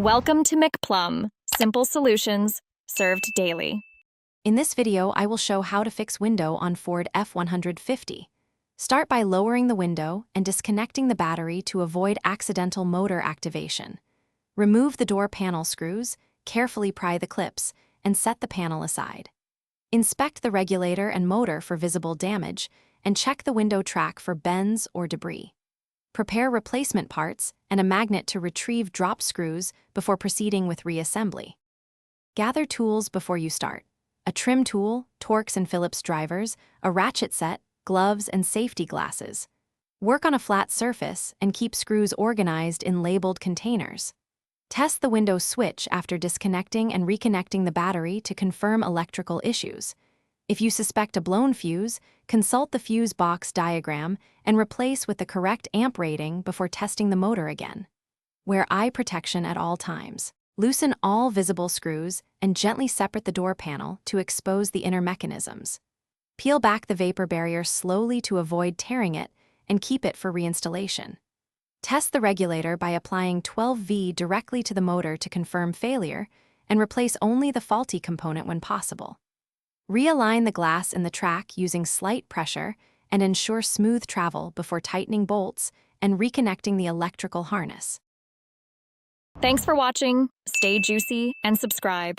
Welcome to McPlum, simple solutions served daily. In this video, I will show how to fix window on Ford F150. Start by lowering the window and disconnecting the battery to avoid accidental motor activation. Remove the door panel screws, carefully pry the clips, and set the panel aside. Inspect the regulator and motor for visible damage, and check the window track for bends or debris. Prepare replacement parts and a magnet to retrieve drop screws before proceeding with reassembly. Gather tools before you start: a trim tool, Torx and Phillips drivers, a ratchet set, gloves, and safety glasses. Work on a flat surface and keep screws organized in labeled containers. Test the window switch after disconnecting and reconnecting the battery to confirm electrical issues. If you suspect a blown fuse, consult the fuse box diagram and replace with the correct amp rating before testing the motor again. Wear eye protection at all times. Loosen all visible screws and gently separate the door panel to expose the inner mechanisms. Peel back the vapor barrier slowly to avoid tearing it and keep it for reinstallation. Test the regulator by applying 12V directly to the motor to confirm failure and replace only the faulty component when possible. Realign the glass in the track using slight pressure and ensure smooth travel before tightening bolts and reconnecting the electrical harness. Thanks for watching. Stay juicy and subscribe.